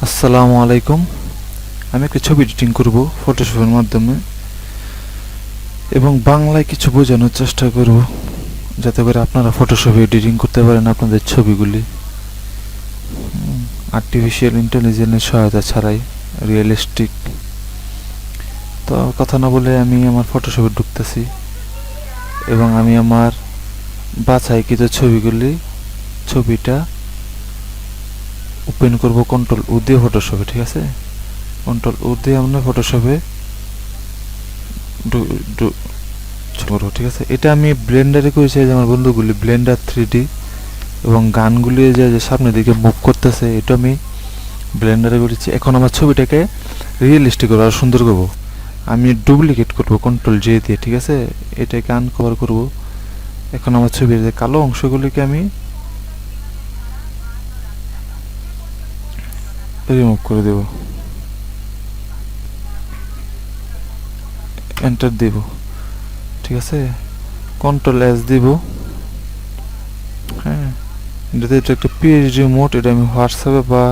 আসসালামু আলাইকুম। আমি একটা ছবি এডিটিং করব ফটোশপের মাধ্যমে এবং বাংলায় কিছু বোঝানোর চেষ্টা করব যাতে করে আপনারা ফটোশপে এডিটিং করতে পারেন আপনাদের ছবিগুলি আর্টিফিশিয়াল ইন্টেলিজেন্সের সহায়তা ছাড়াই রিয়েলিস্টিক। তো কথা না বলে আমি আমার ফটোশপে ঢুকতেছি এবং আমি আমার বাছাইকৃত ছবিটা ওপেন করব কন্ট্রোল ও দিয়ে ফটোশপে। ঠিক আছে, কন্ট্রোল ও দিয়ে আমরা ফটোশপে ঠিক আছে। এটা আমি ব্লেন্ডারে করেছি, যে আমার বন্ধুগুলি ব্লেন্ডার 3D এবং গানগুলি যে সামনের দিকে মুভ করতেছে এটা আমি ব্লেন্ডারে করেছি। এখন আমার ছবিটাকে রিয়েলিস্টিক করবো, আরো সুন্দর করবো। আমি ডুপ্লিকেট করব কন্ট্রোল জে দিয়ে। ঠিক আছে, এটাকে আনকভার করব। এখন আমার ছবির যে কালো অংশগুলিকে আমি রিমুভ করে দেব, এন্টার দেব। ঠিক আছে, কন্ট্রোল এস দিব। হ্যাঁ, এটাতে এটা একটা পিএইচডি মোড, এটা আমি হোয়াটসঅ্যাপে বা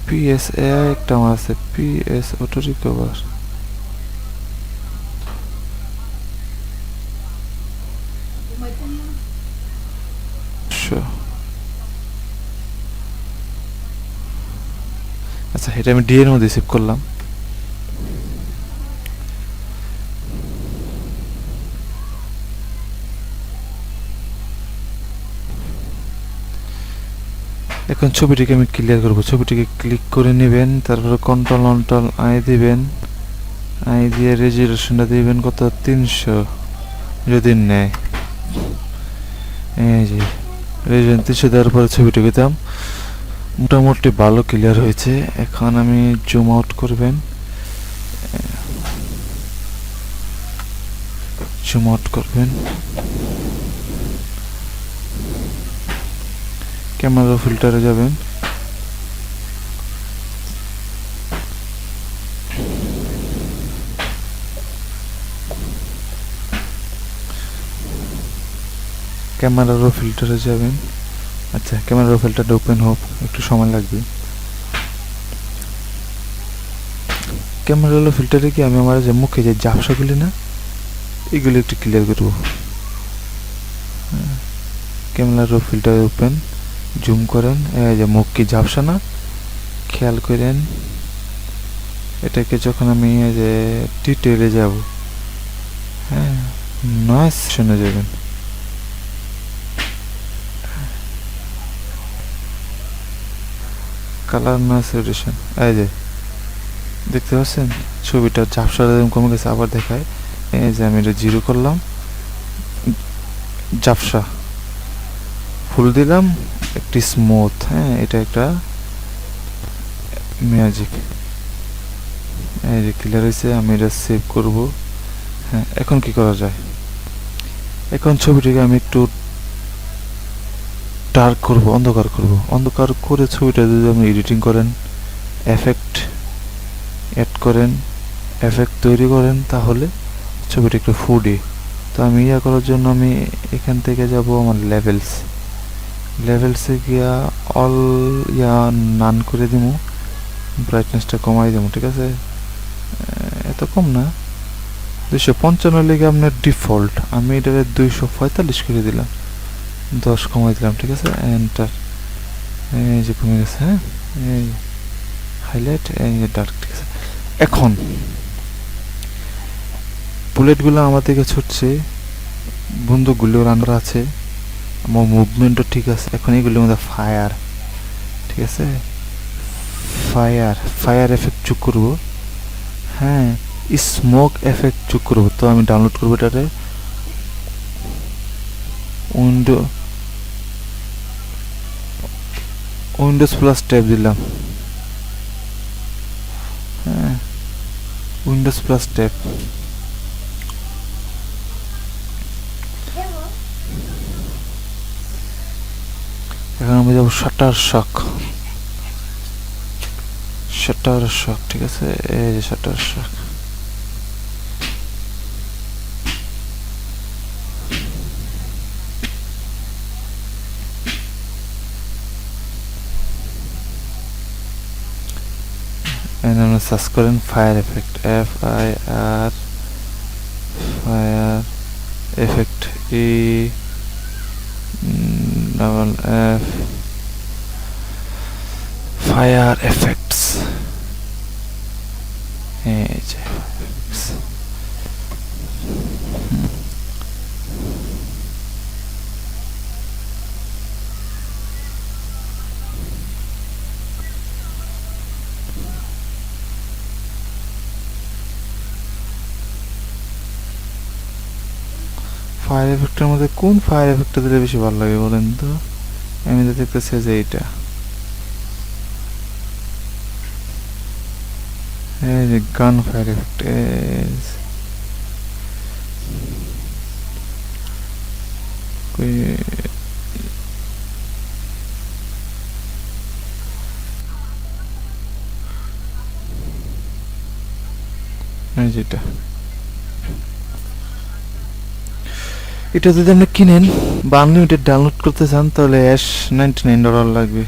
পিএসএ একটা আমার আছে, পিএস অটো রিকভার। আচ্ছা, এটা আমি ডি এর মধ্যে সেভ করলাম। এখন ছবিটিকে আমি ক্লিয়ার করব। ছবিটিকে ক্লিক করে নেবেন, তারপরে কন্ট্রোল অন্ট্রোল আই দিবেন। আই দিয়ে রেজুলেশনটা দিবেন কত, 300 যদি নেয়। এই যে রেজুলেশন 300 দেওয়ার পরে ছবিটিকে দাম মোটামুটি ভালো ক্লিয়ার হয়েছে। এখন আমি জুম আউট করবেন, জুম আউট করবেন, ক্যামেরা ফিল্টারে যাবেন, ক্যামেরারও ফিল্টারে যাবেন। আচ্ছা, ক্যামেরার ফিল্টারটা ওপেন হোক, একটু সময় লাগবে। ক্যামেরার ফিল্টারে কি আমি আমার যে মুখে যে ঝাপসাগুলি না, এগুলো একটু ক্লিয়ার করব। ক্যামেরার ফিল্টার ওপেন, জুম করেন, এই যে মুখ কি ঝাপসা না, খেয়াল করেন। এটাকে যখন আমি এই যে ডিটেইলে যাব, হ্যাঁ, নয়েজ শুনে যাবেন। কালার নয়েজ রিডাকশন, এই যে দেখতে পাচ্ছেন ছবিটা ঝাপসা কমে গেছে। আবার দেখায়, এই যে আমি এটা 0 করলাম, ঝাপসা ফুল দিলাম, একটি স্মুথ। হ্যাঁ, এটা একটা ম্যাজিক। এই যে ক্লিয়ার হয়েছে, আমি এটা সেভ করব। হ্যাঁ, এখন কি করা যায়, এখন ছবিটিকে আমি একটু ডার্ক করব, অন্ধকার করব। অন্ধকার করে ছবিটা যদি আপনি এডিটিং করেন, এফেক্ট অ্যাড করেন, এফেক্ট তৈরি করেন, তাহলে ছবিটা একটু ফুডি। তো আমি ইয়া করার জন্য আমি এখান থেকে যাব আমার লেভেলসে গিয়া অল ইয়া নান করে দিব, ব্রাইটনেসটা কমাই দেবো। ঠিক আছে, এত কম না, 255 লেগে আপনার ডিফল্ট, আমি এটাকে 245 করে দিলাম, 10 কমাই দিলাম। ঠিক আছে, এন্টার। এই যে কমে গেছে। হ্যাঁ, এই হাইলাইট, এই যে ডার্ক। ঠিক আছে, এখন বুলেটগুলো আমার দিকে ছুটছে, বন্দুকগুলো রান্নার আছে, আমার মুভমেন্টও ঠিক আছে। এখন এগুলোর মধ্যে ফায়ার, ঠিক আছে, ফায়ার এফেক্ট যোগ করবো। হ্যাঁ, স্মোক এফেক্ট যোগ করবো। তো আমি ডাউনলোড করবো এটাতে, উইন্ডোজ প্লাস ট্যাব দিলাম। হ্যাঁ, উইন্ডোজ প্লাস ট্যাব। এখন আমি যাবো শাটার শক। ঠিক আছে, এই যে শাটার শক। এখানে সার্চ করেন fire effect, FIR fire effect, EFF fire effects. এই যে ফায়ার এফেক্টের মধ্যে কোন ফায়ার এফেক্টটা দিলে বেশি ভালো লাগে বলেন তো? আমি তো দেখতেছি যে এইটা, এই যে গান ফায়ার এফেক্ট, যেটা এটা যদি আপনি কিনেন বা আনলিমিটেড ডাউনলোড করতে চান তাহলে $99 লাগবে।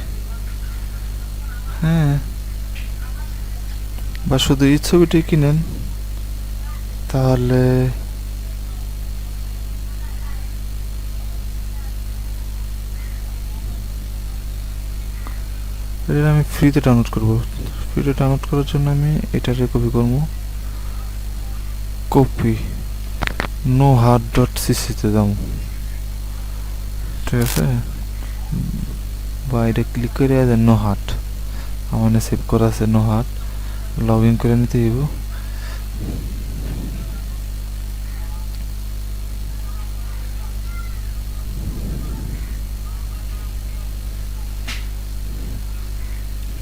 হ্যাঁ, বা শুধু এই ছবিটি কিনেন তাহলে এটা আমি ফ্রিতে ডাউনলোড করব। ফ্রিতে ডাউনলোড করার জন্য আমি এটারে কপি করব, কপি nohart.cc তে যাবো, ঠিক আছে, বা এটা ক্লিক করে nohart আমার সেভ করা আছে, nohart লগ ইন করে নিতে দিব।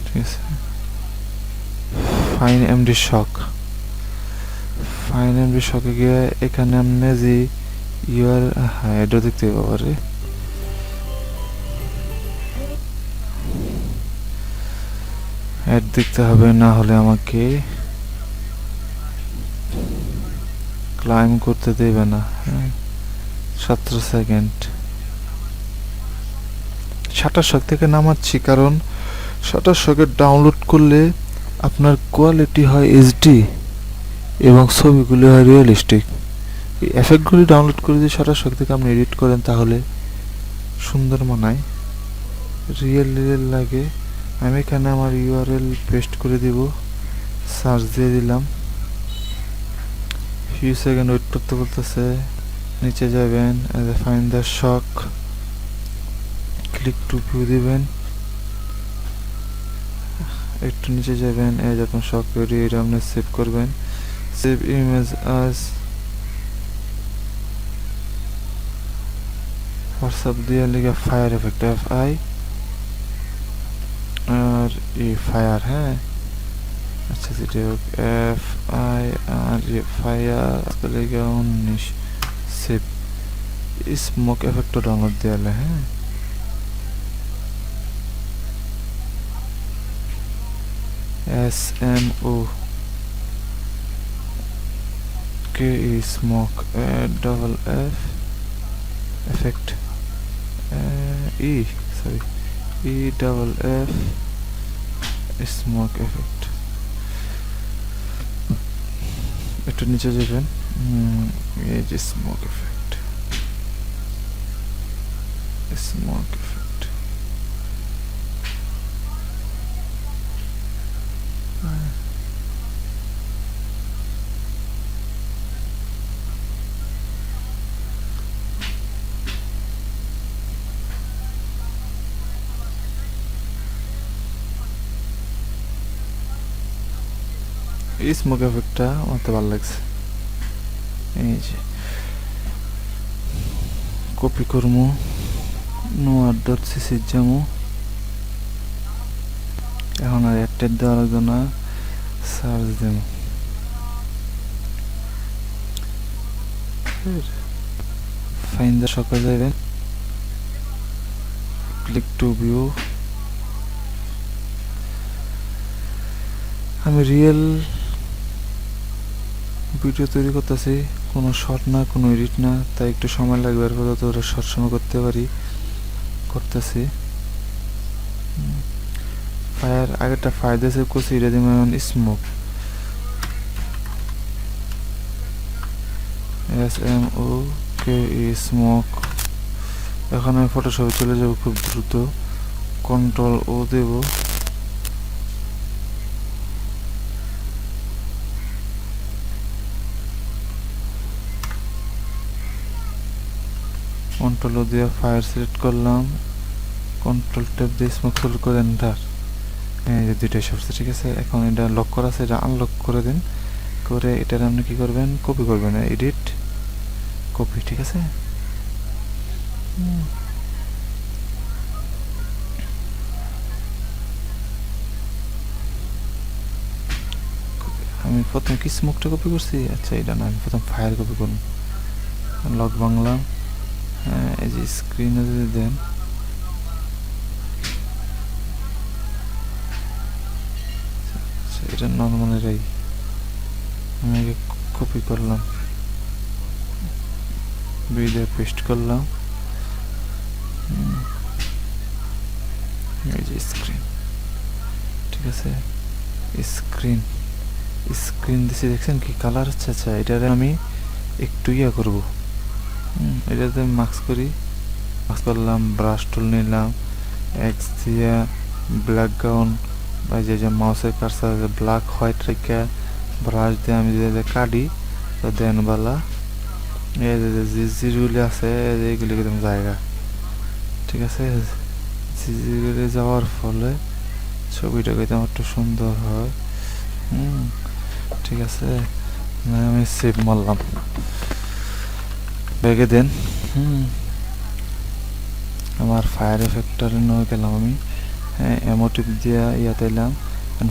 ঠিক আছে, ফাইন এমডি শক, ফাইন এমডি শকে গিয়ে এখানে আপনি যে ইউআর এটা দেখতে পারে, অ্যাড দেখতে হবে, না হলে আমাকে ক্লাইম করতে দেবে না। 17 সেকেন্ড। শাটারশক থেকে নামাচ্ছি কারণ শাটারশকে ডাউনলোড করলে আপনার কোয়ালিটি হয় এইচডি এবং ছবিগুলি হয় রিয়েলিস্টিক। এই এফেক্টগুলি ডাউনলোড করে যদি শাটারশক থেকে আপনি এডিট করেন তাহলে সুন্দর মানায়, রিয়েল লাগে। আমি এখানে আমার ইউআরএল পেস্ট করে দিব, সার্চ দিয়ে দিলাম, ফিউ সেকেন্ড ওয়েট করতে বলতেছে, নিচে যাবেন, find the shock, click to view দিবেন, একটু নিচে যাবেন, এই যে আপনার শক রেডি, এটা আপনি সেভ করবেন, সেভ ইমেজ আস, হোয়াটসঅ্যাপ দিয়ে লিখে ফায়ার এফেক্ট, FI আর ই ফায়ার, হ্যাঁ আচ্ছা সেটা হোক, FIR ফায়ার লিখে 19, সেভ, স্মোক এফেক্টও ডাউনলোড দেওয়ালে, হ্যাঁ SMO KE smoke, double F effect, E sorry, E double F smoke effect। একটু নিচে যাবেন, এই যে smoke effect, smoke effect, এই স্মোক এফেক্টটা আমার তো ভালো লাগছে। এই যে কপি করবো, nohart.cc যাবো, এখন আর একটা দেওয়া লাগবে না, সার্চ দেব, ফাইন্ড দ্য শক যাবেন, ক্লিক টু ভিউ। আমি রিয়েল ভিডিও তৈরি করতেছি, কোনো শর্ট না, কোনো এডিট না, তাই একটু সময় লাগবে, আর পরে তো ওরা শর্ট সময় করতে পারি, করতেছি। ফায়ার আগেরটা ফায়ার দিয়ে সেভ করছি, এটা দিব স্মোক, SMOKE স্মোক। এখন আমি ফটোশপে চলে যাব খুব দ্রুত, Ctrl O দেব, Ctrl O দিয়ে ফায়ার সিলেক্ট করলাম, কন্ট্রোল ট্যাব দিয়ে স্মোক সিলেক্ট করে এন্টার। এই যে দুইটাই সবচেয়ে ঠিক আছে। এখন এটা লক করা আছে, এটা আনলক করে দিন, করে এটার আপনি কি করবেন, কপি করবেন, এডিট কপি, ঠিক আছে। আমি প্রথম কি স্মোকটা কপি করছি, আচ্ছা এটা না, আমি প্রথম ফায়ার কপি করব, লক বাংলাম। হ্যাঁ, এই যে স্ক্রিনে যদি দেন, এটা নর্মাল, এটাই আমি আগে কপি করলাম, ভিডিও পেস্ট করলাম, এই যে স্ক্রিন, ঠিক আছে। স্ক্রিন স্ক্রিন দিছি, দেখছেন কি কালার হচ্ছে। আচ্ছা এটারে আমি একটু ইয়া করবো, এটাতে মাস্ক করি, মাস্ক করলাম, ব্রাশ টুল নিলাম, এক্স দিয়ে ব্ল্যাক গ্রাউন্ড বা যে মাউসের কার্সার ব্ল্যাক হোয়াইট রেখে ব্রাশ দিয়ে আমি যে কাটি, তো দেন বালা এই যে জিরগুলি আছে এইগুলি একদম জায়গা, ঠিক আছে। জিরগুলি যাওয়ার ফলে ছবিটা একদম একটু সুন্দর হয়, ঠিক আছে। আমি সেভ মারলাম, ব্যাগে দেন। আমার ফায়ার এফেক্টর নিয়ে গেলাম আমি, হ্যাঁ এমোটিভ দিয়ে ইয়াতে এলাম।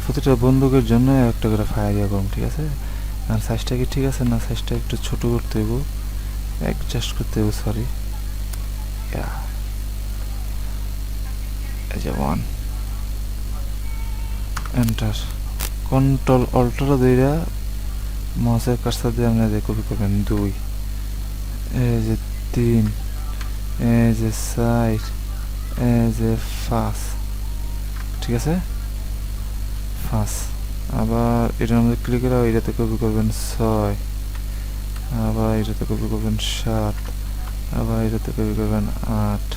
প্রতিটা বন্দুকের জন্য একটা করে ফায়ার ইয়া করুন, ঠিক আছে। আর সাইজটা কি ঠিক আছে না, সাইজটা একটু ছোট করতে হইব, অ্যাডজাস্ট করতে হইব, সরি। এই যে 1 এন্টার, কন্ট্রোল অল্টার দুইটা মাউসের কার্সার দিয়ে আপনি যে কপি করবেন, 2, এই যে 3, এই যে 4, এই যে 5, ঠিক আছে 5। আবার এটার মধ্যে ক্লিক করে এটাতে কপি করবেন 6, আবার এটাতে কপি করবেন 7, আবার এটাতে কপি করবেন 8,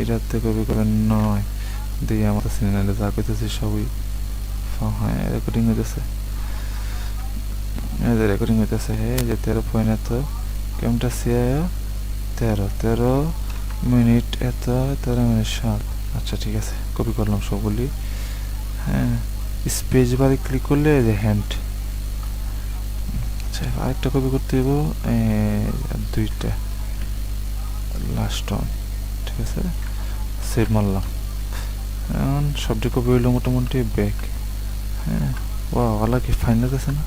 এটাতে কপি করবেন 9 দিয়ে আমার সিনেমালে যা করতেছি সবই হ্যাঁ রেকর্ডিং হইতেছে, এই যে রেকর্ডিং হইতেছে। এই যে 13 পয়েন্ট এত, কেমনটা সিয়া 13 মিনিট এত, 13 মিনিট 7। আচ্ছা ঠিক আছে, কপি করলাম সবগুলি। হ্যাঁ স্পেস বারে ক্লিক করলে এই যে হ্যান্ড। আচ্ছা আরেকটা কপি করতে হইব, দুইটা লাস্ট অন, ঠিক আছে সেভ মারলাম। এখন সবটি কপি হইলো মোটামুটি ব্যাক। হ্যাঁ ওয়ালা কি ফাইন লাগতেছে না,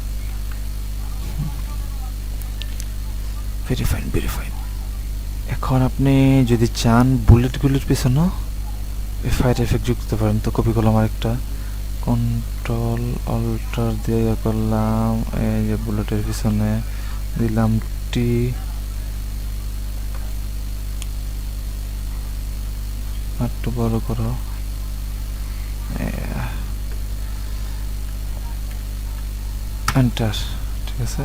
ভেরি ফাইন ভেরি ফাইন। এখন আপনি যদি চান বুলেটগুলির পিছনে ফায়ার এফেক্ট যুক্ত করতে পারেন, তো কপি করলাম আরেকটা, কন্ট্রোল অল্টার দিয়ে ইয়ে করলাম, এই যে বুলেটের পিছনে দিলাম টি, একটু বড় করো, এন্টার, ঠিক আছে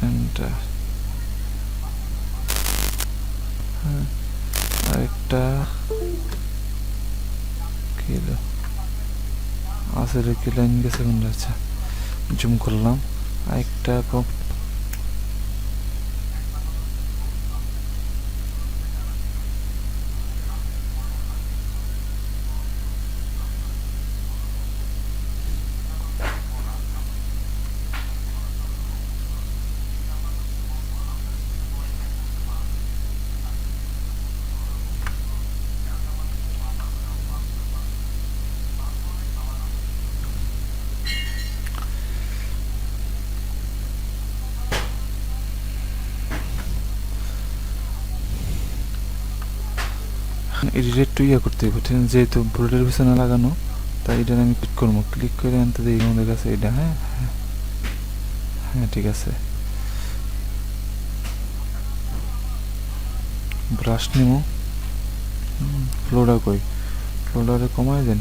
এন্টার। হ্যাঁ আরেকটা কি আসলে কি লাইন গেছে কোনটা, আচ্ছা জুম করলাম আরেকটা এডিট টু ইয়া করতে হবে, ঠিক আছে। যেহেতু বুলেটের পিছনে লাগানো, তাই এটা আমি ক্লিক করবো, ক্লিক করে আনতে দিই আমাদের কাছে এটা। হ্যাঁ হ্যাঁ ঠিক আছে, ব্রাশ নিব, ফ্লোডার কই, ফ্লোডারে কমাই দেন,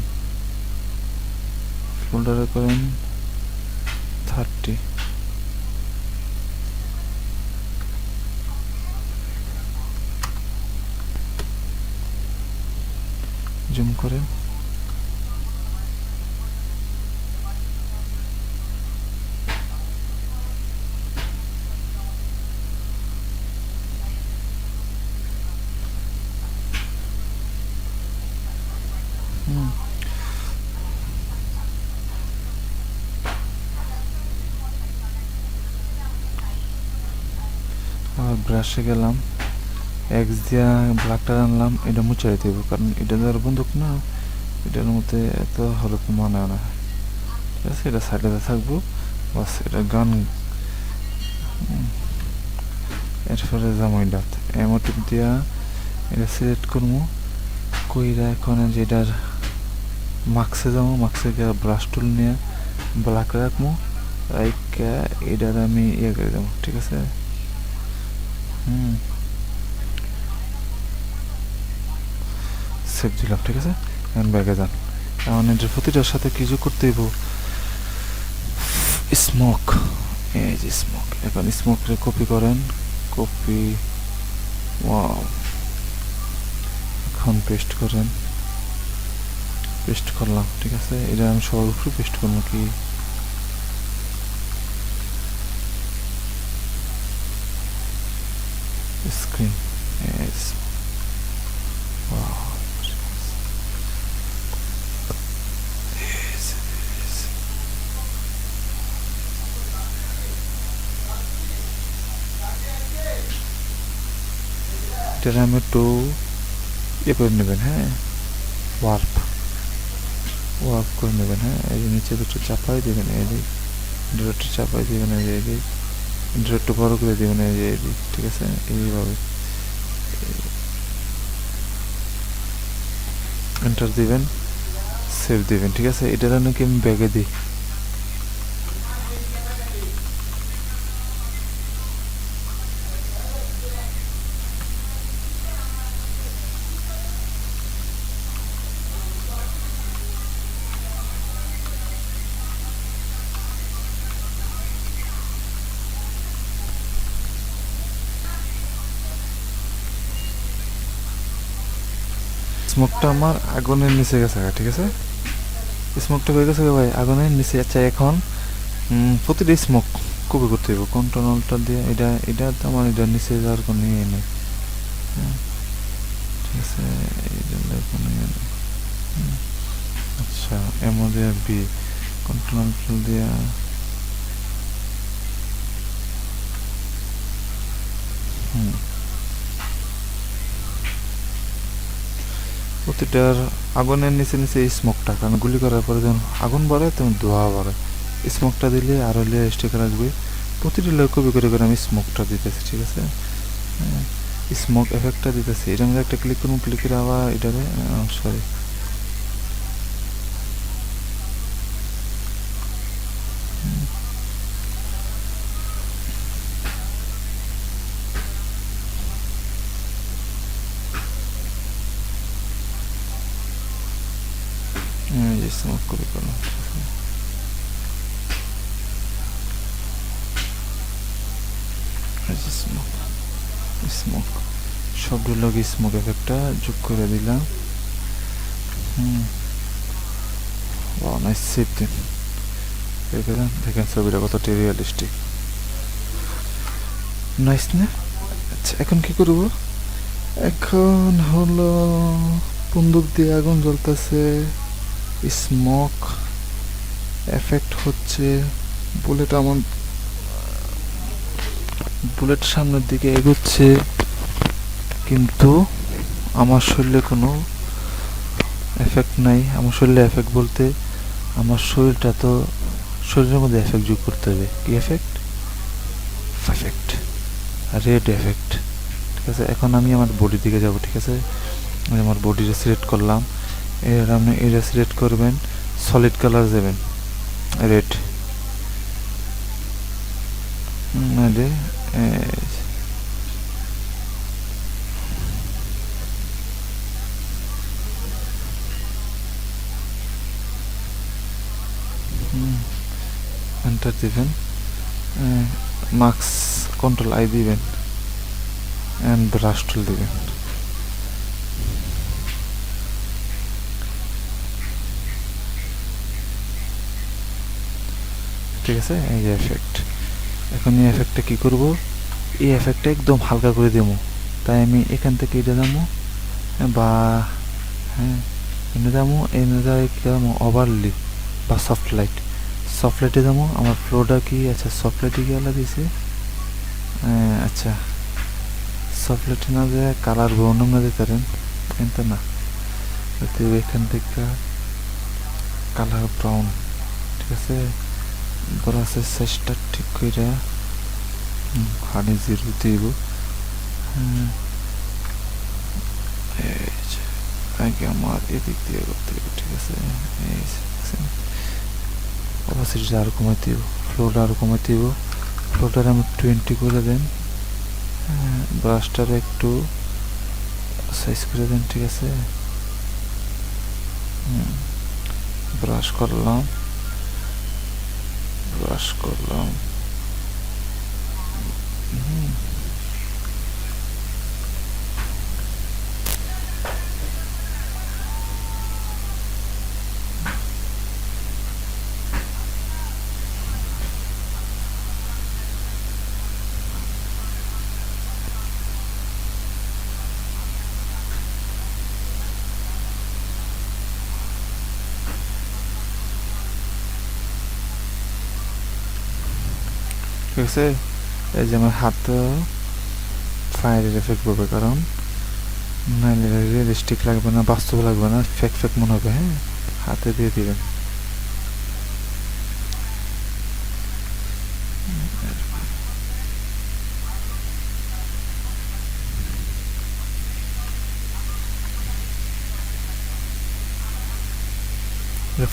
ফোল্ডারে করেন 30, জুম করেন। আর ব্রাশে গেলাম, এক্স দিয়া ব্ল্যাকটা আনলাম, এটা মুছাই দেব কারণ এটা ধর বন্দুক না, এটার মধ্যে এত হলুদ মানে না, ঠিক আছে। এটা সাইডে থাকবো, বাস এটা গান। এরপরে যাবো এটাত এমোটিভ দিয়া এটা সিলেক্ট করবো, কইরা এখন যেটার মার্কসে যাবো, মার্কসে গিয়ে ব্রাশ টুল নিয়ে ব্ল্যাক রাখবো, রাইকা এটার আমি ইয়ে করে দেবো, ঠিক আছে। সেভ দিলাম, ঠিক আছে। এখন ব্যাগে যান। এখন এটার প্রতিটার সাথে কিছু করতে হইব, স্মোক, এই যে স্মোক। এখন স্মোকরে কপি করেন, কপি, ওয়াও। এখন পেস্ট করেন, পেস্ট করলাম, ঠিক আছে। এটা আমি সবার উপরে পেস্ট করবো কি স্ক্রিন, এটা আমি একটু ইয়ে করে নেবেন, হ্যাঁ, ওয়ার্প করে নেবেন, হ্যাঁ। এই যে নিচে একটু চাপাই দেবেন, এই যে একটু চাপাই দেবেন, এই যে এদিক একটু বড় করে দেবেন, এই যে এদিক, ঠিক আছে। এইভাবে এন্টার দিবেন, সেভ দিবেন, ঠিক আছে। এটার নাকি আমি ব্যাগে দিই, স্মোকটা আমার আগুনের নিচে গেছে, ঠিক আছে। স্মোকটা হয়ে গেছে ভাই আগুনের নিচে। আচ্ছা, এখন প্রতিটা স্মোক কপি করতে হবে কন্ট্রোলটা দিয়ে। এটা তো আমার এটার নিচে যাওয়ার কোনো ইয়ে নেই, ঠিক আছে। এই জন্য কোনো ইয়ে নেই। আচ্ছা, এর মধ্যে বি কন্ট্রোল দিয়ে প্রতিটার আগুনের নিচে নিচে এই স্মোকটা, কারণ গুলি করার পরে যখন আগুন বাড়ে তখন ধোঁয়া বাড়ে। স্মোকটা দিলে আরও লেয়ার স্টিকার রাখবে। প্রতিটা লেয়ার কপি করে করে আমি স্মোকটা দিতেছি, ঠিক আছে। স্মোক এফেক্টটা দিতেছি। এটা আমি একটা ক্লিক করবো, ক্লিক করে আবার এটারে সরি স্মোক কপি করলাম, স্মোক স্মোক সবগুলো স্মোক এফেক্টটা যোগ করে দিলাম। নাইস, সেভ দিন। দেখেন ছবিটা কতটা রিয়েলিস্টিক, নাইস না? আচ্ছা, এখন কি করব? এখন হলো বন্দুক দিয়ে আগুন জ্বলতেছে, স্মোক এফেক্ট হচ্ছে, বুলেট আমার বুলেট সামনের দিকে এগোচ্ছে, কিন্তু আমার শরীরে কোনো এফেক্ট নাই। আমার শরীরে এফেক্ট বলতে আমার শরীরটা তো শরীরের মধ্যে এফেক্ট যোগ করতে হবে। কি এফেক্ট? এফেক্ট রেড এফেক্ট, ঠিক আছে। এখন আমি আমার বডি দিকে যাব, ঠিক আছে। আমার বডিটা সিলেক্ট করলাম, এর আপনি এটা সিলেক্ট করবেন, সলিড কালার যাবেন রেড, এন্টার দিবেন, মার্কস কন্ট্রোল আই দিবেন অ্যান্ড ব্রাশ টুল দিবেন। ঠিক আছে, এই যে এফেক্ট। এখন এই এফেক্টটা কী করবো, এই এফেক্টটা একদম হালকা করে দেবো, তাই আমি এখান থেকে এটা যাবো বা হ্যাঁ এনে যাবো, এনে যাই যাবো ওভারলি বা সফট লাইট, সফট লাইটে যাবো। আমার ফ্লোটা কি, আচ্ছা সফট লাইটে কি আলাদা দিয়েছে, আচ্ছা সফট লাইটে না যায় কালার ব্রাউন না দিতে পারেন, কিন্তু না এখান থেকে কালার ব্রাউন। ঠিক আছে, ব্রাশের সাইজটা ঠিক করে হানি জিরো দিব। আগে আমার এদিক দিয়ে করতে হবে। ঠিক আছে, অপাসিটিটা আরও কমাইতে দিব, ফ্লোটা আরও কমাইতে দিব। ফ্লোটার আমি 20 করে দেন, ব্রাশটার একটু সাইজ করে দেন। ঠিক আছে, ব্রাশ করলাম, ব্রাশ করলাম, ঠিক আছে। এই যে আমার হাতে ফায়ারের এফেক্ট পড়বে, কারণ নাইলে রিয়েলিস্টিক লাগবে না, বাস্তব লাগবে না, ফেক ফেক মনে হবে। হ্যাঁ, হাতে দিয়ে দিবেন।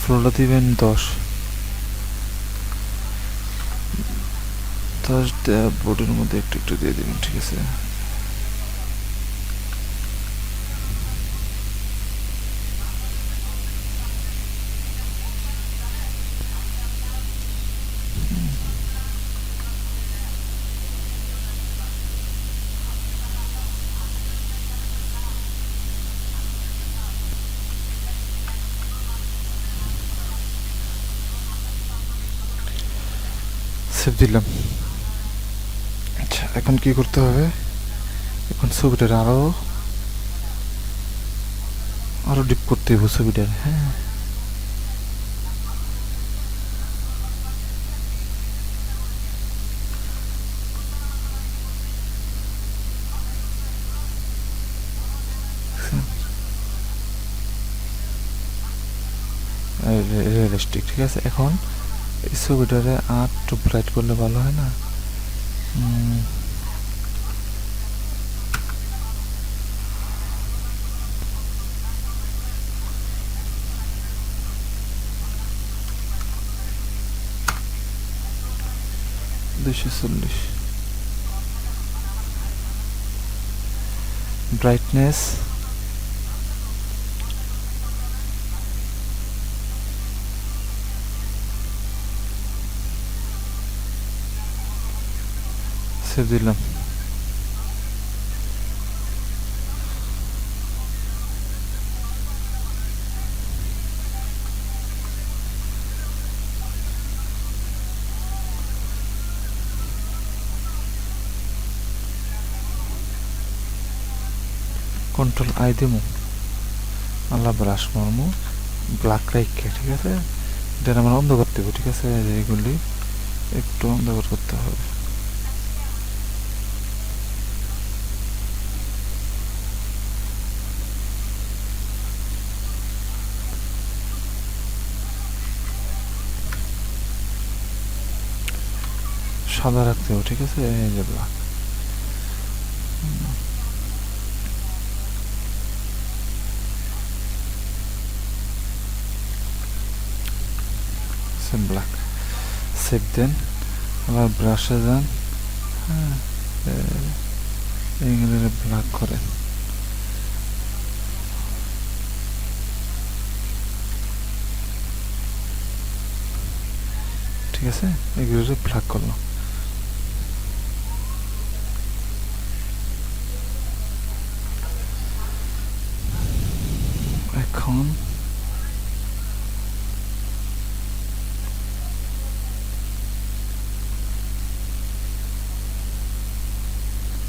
ফ্লোটা দিবেন 10 বোর্ডের মধ্যে একটু একটু দিয়ে দিবেন। ঠিক আছে, সেভ দিলাম। আচ্ছা, এখন কি করতে হবে, এখন ছবিটার আরো আরো ডিপ করতে হবে ছবিটার। হ্যাঁ, রিয়েলিস্টিক। ঠিক আছে, এখন এই ছবিটারে আর একটু ব্রাইট করলে ভালো হয় না? $240 ব্রাইটনেস, সেভ দিলাম। কন্ট্রোল আই দেবো, আল্লাহ ব্রাশ মারমো, ব্ল্যাক রাইখে। ঠিক আছে, এটা আমার অন্ধ করতে হবে। ঠিক আছে, এগুলি একটু অন্ধকার করতে হবে। সাদা রাখতে হবে। ঠিক আছে, এই যে ব্ল্যাক। ব্ল্যাক সেভ দেন, আবার ব্রাশে যান, হ্যাঁ এইগুলো ব্ল্যাক করেন। ঠিক আছে, এগুলো ব্ল্যাক করলাম। এখন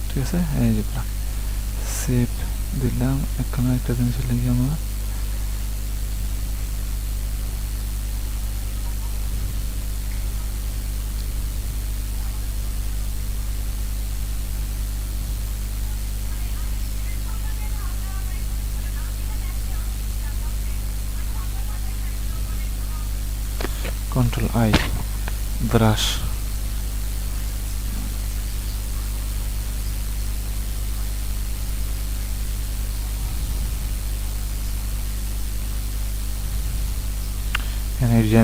ঠিক আছে, এই যে ব্ল্যাক সেভ দিলাম। এখন একটা জিনিস লিখি আমার Ctrl+I ব্রাশ।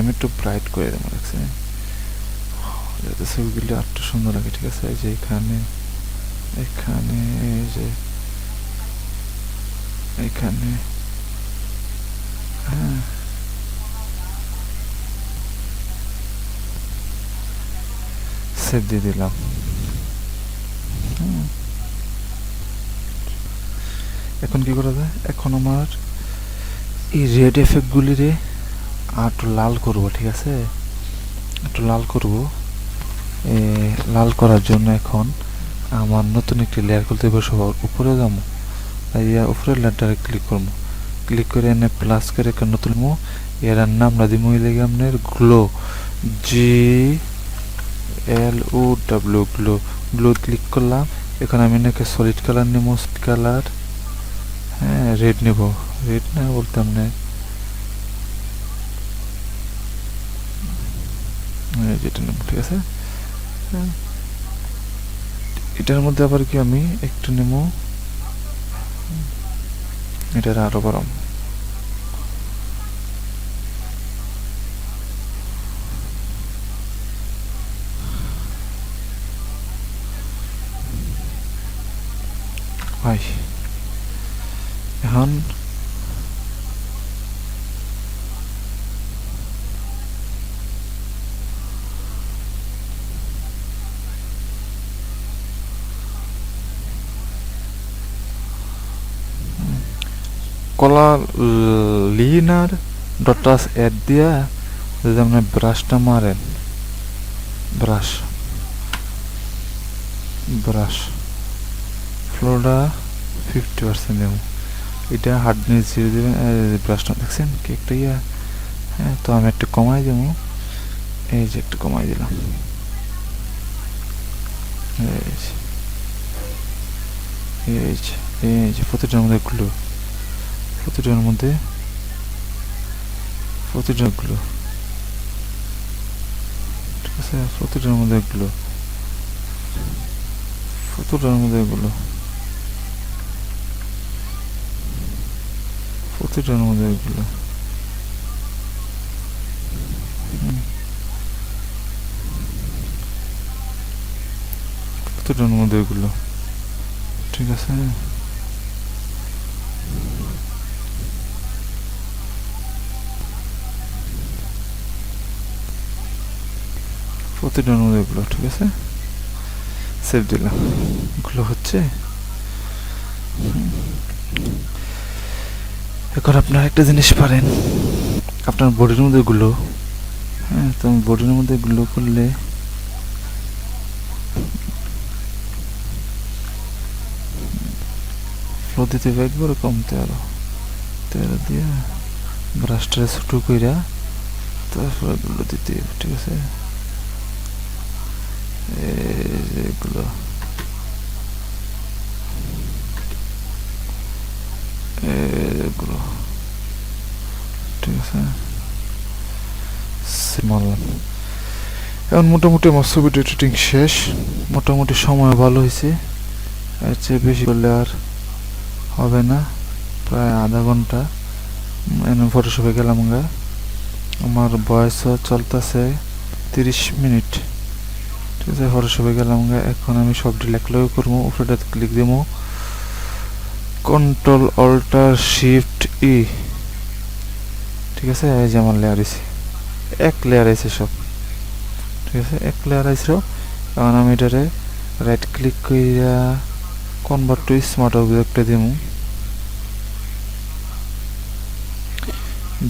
আমি একটু ব্রাইট করে দেবো, দেখছি যাতে ছবিগুলি আরো সুন্দর লাগে। ঠিক আছে, এই যে এখানে এখানে এই যে এখানে, হ্যাঁ সেভ দিয়ে দিলাম। এখন কি করা যায়, এখন আমার এই রেড এফেক্ট গুলিরে আর একটু লাল করব। ঠিক আছে, একটু লাল করব। লাল করার জন্য এখন আমার নতুন একটি লেয়ার খুলতে হবে। সবার উপরে যাবো, উপরের লেয়ারটা ক্লিক করবো। ক্লিক করে এনে প্লাস করে একটা নতুন এর নাম দিব লেগে আপনার glow, GLOW glow. Glow click করলাম। এখন আমি নাকি সলিড কালার নেবো, সলিড কালার, হ্যাঁ রেড নেব। রেড না বলতে আপনার যেটা নেব। ঠিক আছে, এটার মধ্যে আবার কি আমি একটু নেব, এটার আরো গরম। ভাই এখন কলা লিনার ডটাস অ্যাড দিয়া যদি আপনি ব্রাশটা মারেন, ব্রাশ ব্রাশ ফ্লোটা 50% দেব। এটা হার্ডনেস দিয়ে দেবেন। ব্রাশটা দেখছেন কি একটা ইয়া, হ্যাঁ তো আমি একটু কমাই দেবো। এই যে একটু কমাই দিলাম। এই যে প্রতিটার মধ্যে গুলো, প্রতিটার মধ্যে প্রতিটা গুলো, ঠিক আছে, প্রতিটার মধ্যে গুলো, প্রতিটার মধ্যে গুলো, প্রতিটার মধ্যে গুলো, প্রতিটার মধ্যে গুলো। ঠিক আছে, প্রতিটার মধ্যে গুলো। ঠিক আছে, সেভ দিলাম। গুলো হচ্ছে। এখন আপনার একটা জিনিস পারেন, আপনার বডির মধ্যে গুলো, হ্যাঁ তো বডির মধ্যে গুলো করলে ফ্লো দিতে হবে একবার কমতে, আরো তেরো দিয়ে ব্রাশটা ছোট কইরা তারপরে গুলো দিতে হবে। ঠিক আছে, এগুলো এগুলো ঠিক আছে, মারলাম। এখন মোটামুটি আমার ছবিটা এডিটিং শেষ। মোটামুটি সময় ভালো হয়েছে, এর চেয়ে বেশি করলে আর হবে না। প্রায় আধা ঘন্টা ফটোশপে গেলাম। আমার বয়সও চলতেছে 30 মিনিট। ঠিক আছে, ফটোশপে গেলাম। এখন আমি সব ডিলেক্ট করবো। উপরে ক্লিক দিব, Ctrl+Alt+Shift+E। ঠিক আছে, এই যে আমার লেয়ার আছে, এক লেয়ার আছে সব। আছে এক লেয়ার আইসো। এখন আমি এটারে রাইট ক্লিক কইরা কনভার্ট টু স্মার্ট অবজেক্টে দিমু,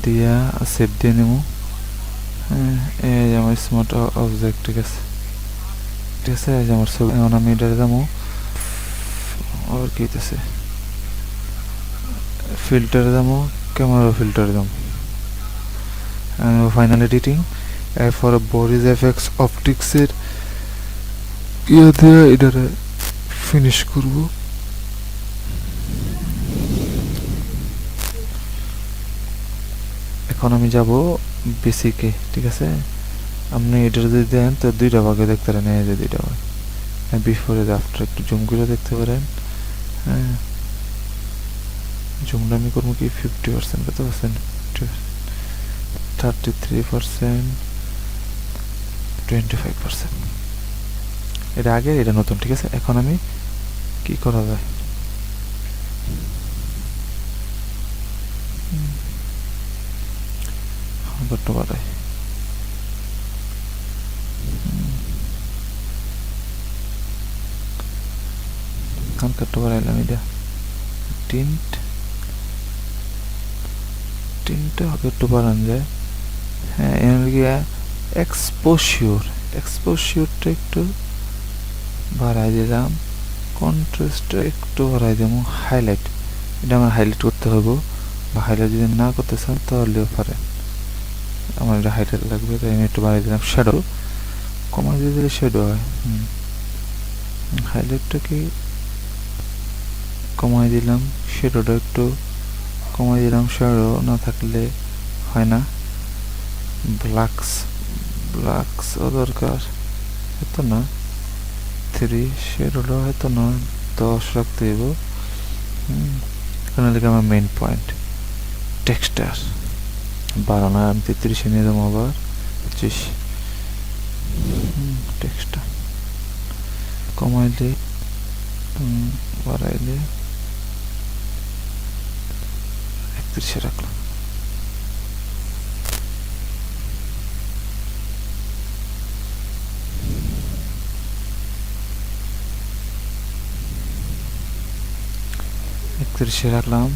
দিয়া সেভ দিয়ে নেবো। হ্যাঁ, এই যে আমার স্মার্ট অবজেক্ট, ঠিক আছে ঠিক আছে, এই যে আমার ছবি। এখন আমি এটারে যাবো, আর কি হইতেছে, ফিল্টারে যাবো, ক্যামেরা ফিল্টারে যাবো, ফাইনাল এডিটিং, এরপর বডিজ এফেক্টস অপটিক্সের ইয়ে দিয়ে এটারে ফিনিশ করবো। এখন আমি যাব বেসিকে, ঠিক আছে। আপনি এটার যদি দেন তো দুইটা ভাগে দেখতে পারেন, এই যে দুইটা ভাগ, বিফোর এর আফটার একটু জুম করে দেখতে পারেন। হ্যাঁ, জুমটা আমি করবো কি 50%, কত পার্সেন্ট, 33%, 25%। এটা আগে, এটা নতুন, ঠিক আছে। এখন আমি কি করা যায়, কত বাড়াই, কত বাড়াইলাম, এটা টিনটা হবে একটু বাড়ানো যায়। হ্যাঁ, এর এক্সপোজিওরটা একটু বাড়াই দিলাম, কন্ট্রাস্টটা একটু বাড়াই দেবো, হাইলাইট এটা আমার হাইলাইট করতে হবে, বা হাইলাইট যদি না করতে চান তাহলেও পারেন, আমার এটা হাইলাইট লাগবে তাই আমি একটু বাড়াই দিলাম। শ্যাডো কমাই দিয়ে দিলে শ্যাডো হয়, হাইলাইটটাকে কমাই দিলাম, শ্যাডোটা একটু কমাই দিলাম, শ্যাডো না থাকলে হয় না। ব্ল্যাকসও দরকার, এত না, 3 শ্যাডোটা হয়তো না 10 রাখতে হইব। এখানে লিখে আমার মেইন পয়েন্ট, টেক্সচার বাড়ানো আমি 33 নিয়ে দেবো, আবার 25, টেক্সচার কমাইলে বাড়াইলে 31 রাখলাম। রাখলাম।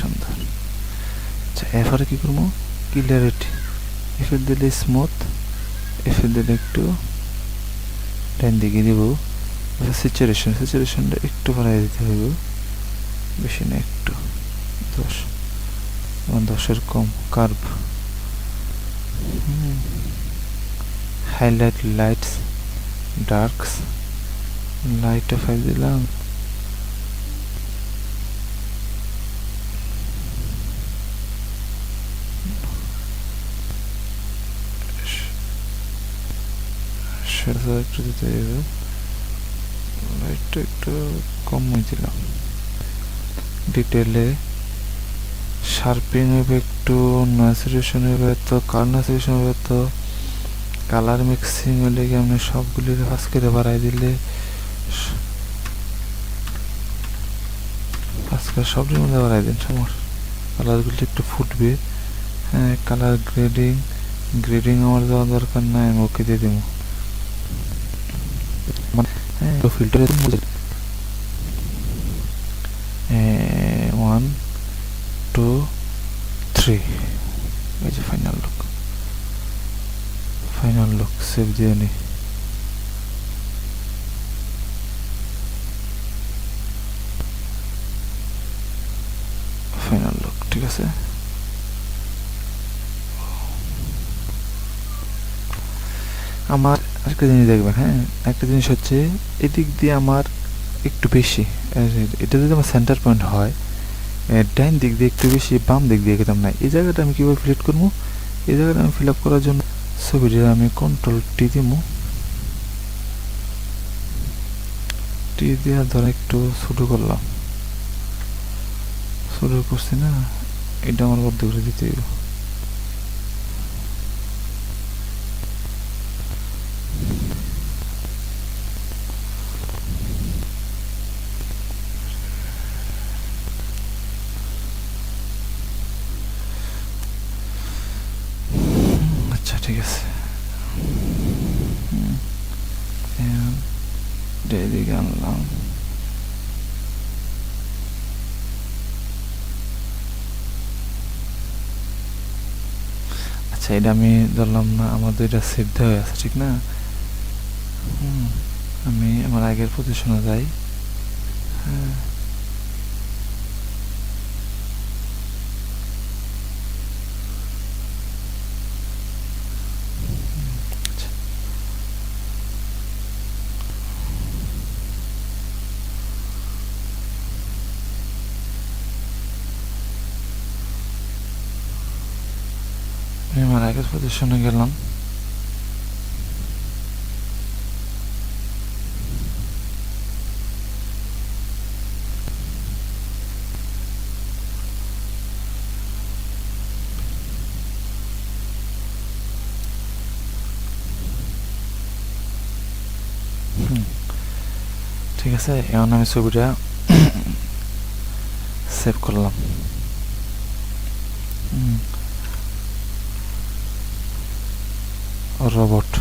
সুন্দর। আচ্ছা, এরপরে কি করবো, ক্লিয়ারিটি এফেল দিলে স্মুথ, এফেল দিলে একটু ডান দিকে দিব। স্যাচুরেশনটা একটু বাড়াই দিতে হবে, বেশি না, একটু 10, 10-এর কম। কার্ভ, হাইলাইট, লাইটস, ডার্কস, লাইটটা 5 দিলাম, সেটা একটু দিতে হবে, লাইটটা একটু কম দিলাম। ডিটেলে শার্পিং হবে একটু, ন্যাচুরেশন হবে তো, ন্যাচুরেশন হবে তো, কালার মিক্সিং হলে কি আপনি সবগুলির ফাঁস করে বাড়াই দিলে সবটির মধ্যে বাড়াই দিন, সমস্যা কালারগুলি একটু ফুটবে। হ্যাঁ, কালার গ্রেডিং আমার দেওয়া দরকার নাই, আমি ওকে দিয়ে দিব। হ্যাঁ, ফিল্টারে 1 2 3, এই যে ফাইনাল লুক সেভ দিয়ে নি। ফাইনাল লুক, ঠিক আছে। আমার একটা জিনিস দেখবেন, হ্যাঁ, একটা জিনিস হচ্ছে এদিক দিয়ে আমার একটু বেশি, এটা যদি আমার সেন্টার পয়েন্ট হয়, ডাইন দিক দিয়ে একটু বেশি, বাম দিক দিয়ে একদম নাই। এই জায়গাটা আমি কীভাবে ফিল করবো, এই জায়গাটা আমি ফিল আপ করার জন্য ছবিটা আমি কন্ট্রোল টি দিব, টি দিয়ে ধর একটু ছোটো করলাম, শুরু করছি না, এটা আমার বদ্ধ করে দিতে হইব। আচ্ছা ঠিক আছে, এদিকে আনলাম। আচ্ছা এটা আমি ধরলাম না, আমার দুইটা সেভ দেওয়া আছে ঠিক না। আমি আমার আগের পজিশনে যাই। হ্যাঁ আমি আমার আগের পজিশনে গেলাম। ঠিক আছে, এখন আমি ছবিটা সেভ করলাম। রোবট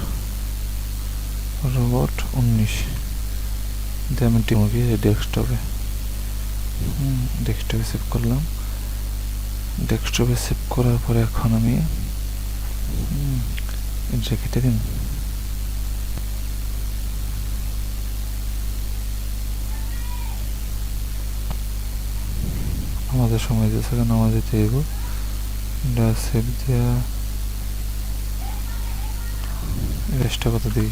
19 দিয়ে আমি টিমকে ডেস্কটপে সেভ করলাম। ডেস্কটপে সেভ করার পরে এখন আমি এটা কেটে দিন। আমাদের সময় দিয়েছে কেন, আমাদের দিতে হইব। এটা সেভ দেওয়া, রেস্টটা কত দিই,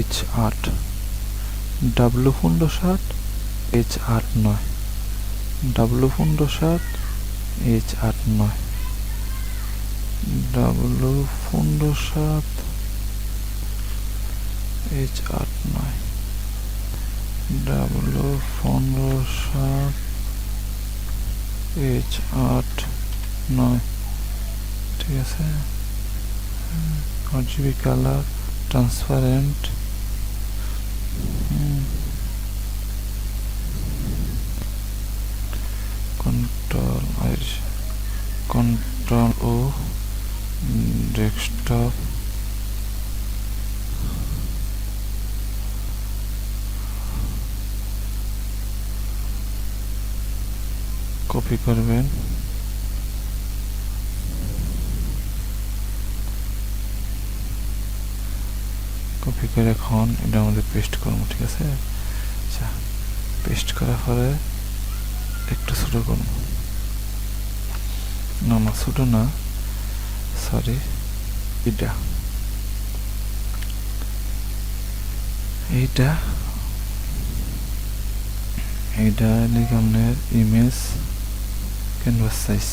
H8 W.7 H8 W.7 H8 W.7 H8 W.7 H8 ঠিক আছে। RGB কালার ট্রান্সপারেন্ট, কন্ট্রোল ও ডেস্কটপ, কপি করবেন, কপি করে এখন এটা আমাদের পেস্ট করবো ঠিক আছে। আচ্ছা পেস্ট করার পরে একটু ছোটো করবো, না ছোটো না সরি, এইটা লিখে আপনার ইমেজ ক্যানভাস সাইজ।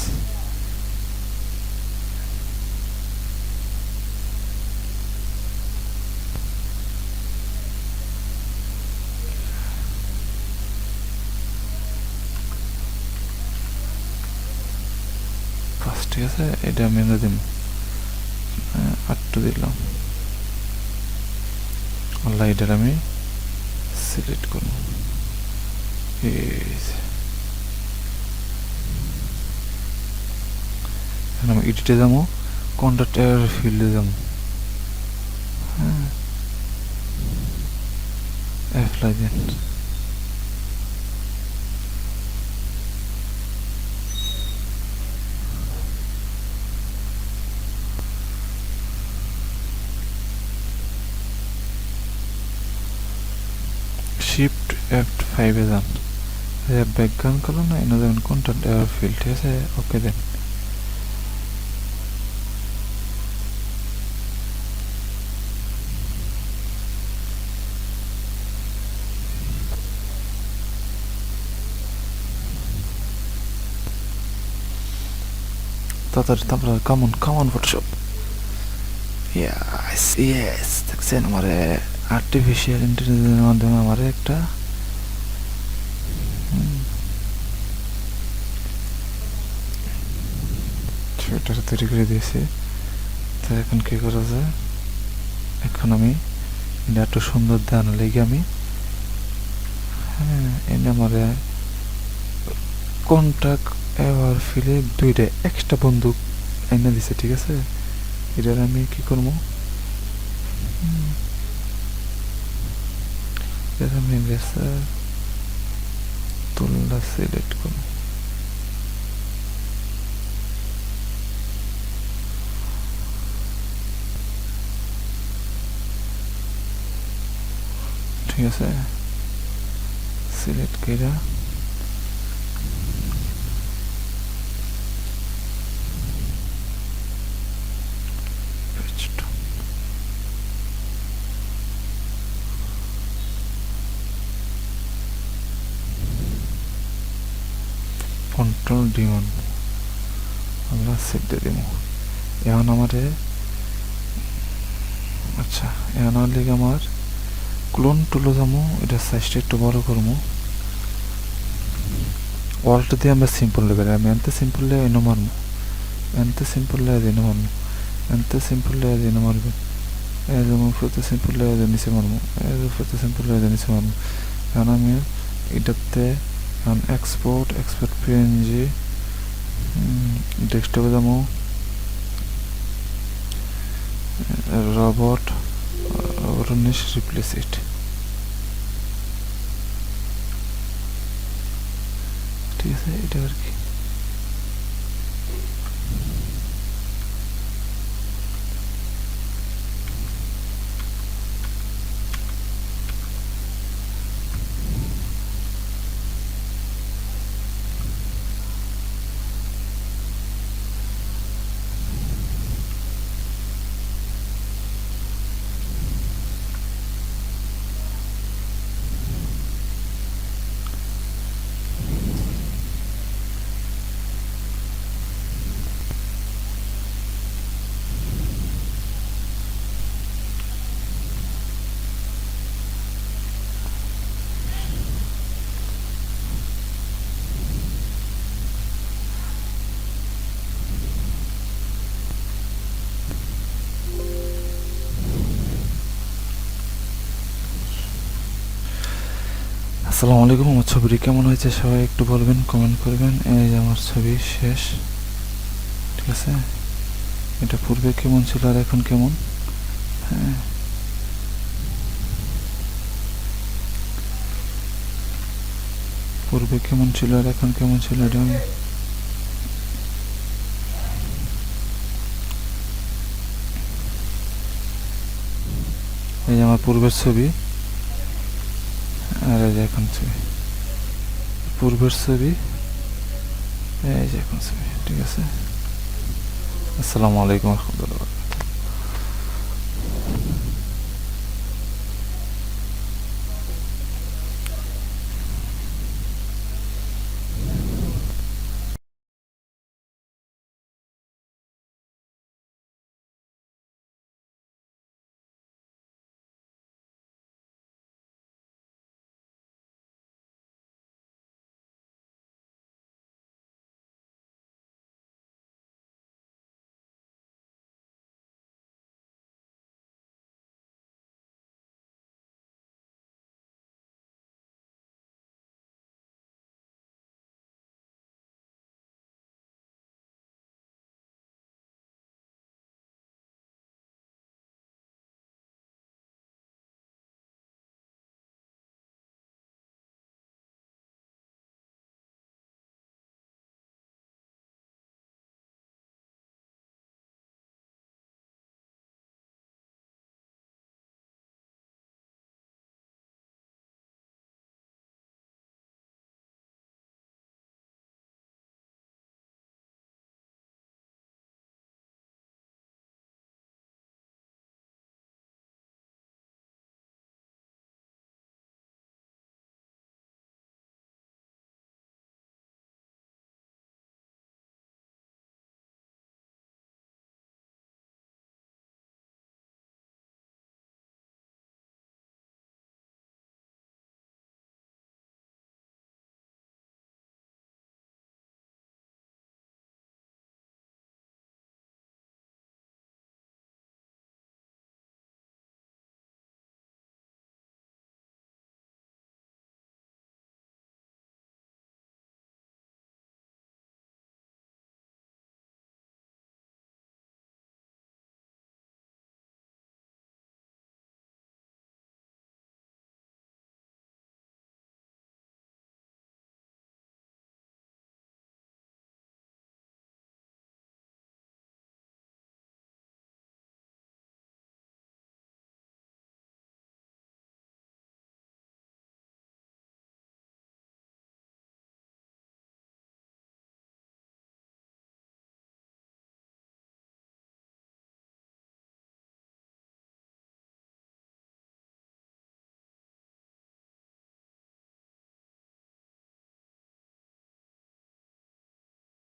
ঠিক আছে, এটা আমি দিব 8 দিলাম। লাইটার আমি সিলেক্ট করব, আমি এডিটে যাবো, কন্ট্রাক্টর ফিল্ডে যাবো, হ্যাঁ অ্যাপ্লাই দেন। শিফট F5 এ যান, ব্যাকগ্রাউন্ড কালার না এনে দেবেন কন্ট্রাক্টর ফিল্ড ঠিক আছে, ওকে দেন। তাড়াতাড়ি তারপরে কামন ফটোশপ, ইয়েস দেখছেন আমার আর্টিফিশিয়াল ইন্টেলিজেন্সের মাধ্যমে আমার একটা সোয়েটার তৈরি করে দিয়েছি। তো এখন কী করা যায়, এখন আমি এটা একটু সুন্দর দেওয়ার লেগে আমি এনে আমার কন্ট্যাক্ট এভার ফিলে দুইটা এক্সট্রা বন্দুক এনে দিছে, ঠিক আছে। এটার আমি কি করবো, এটার আমি তুলনা সিলেক্ট করবো। ঠিক আছে, সিলেক্ট করে কন্ট্রোল D1 আমরা সেভ দিয়ে দিব। এখন আমারে আচ্ছা, এখন আমার লিগে আমার ক্লোন টুলো যাবো, এটা সাইজটা একটু বড় করবো। ওয়ালটা দিয়ে আমরা সিম্পল লেগে আমি এনতে সিম্পল লেগে এনে মারবো, এনতে সিম্পল লেগে দিনে মারবো, এনতে সিম্পল লেগে দিনে মারবে, এই যেমন উপরতে সিম্পল লেগে দিয়ে নিচে মারবো, এই যে উপরতে সিম্পল লেগে দিয়ে নিচে মারবো। এখন আমি এটাতে এখন এক্সপোর্ট PNG ডেস্কটপে যাবো, রবট 19 রিপ্লেস ইট। ঠিক আছে, এটা আর কি। আসসালামু আলাইকুম, আমার ছবিটি কেমন হয়েছে সবাই একটু বলবেন, কমেন্ট করবেন। এই যে আমার ছবি শেষ, ঠিক আছে। এটা পূর্বে কেমন ছিল আর এখন কেমন, হ্যাঁ পূর্বে কেমন ছিল আর এখন কেমন ছিল, এটা আমি এই যে আমার পূর্বের ছবি আর এই যে এখন ছবি, পূর্বের ছবি এই যে এখন ছবি, ঠিক আছে। আসসালামু আলাইকুম রহমতুল্লাহ।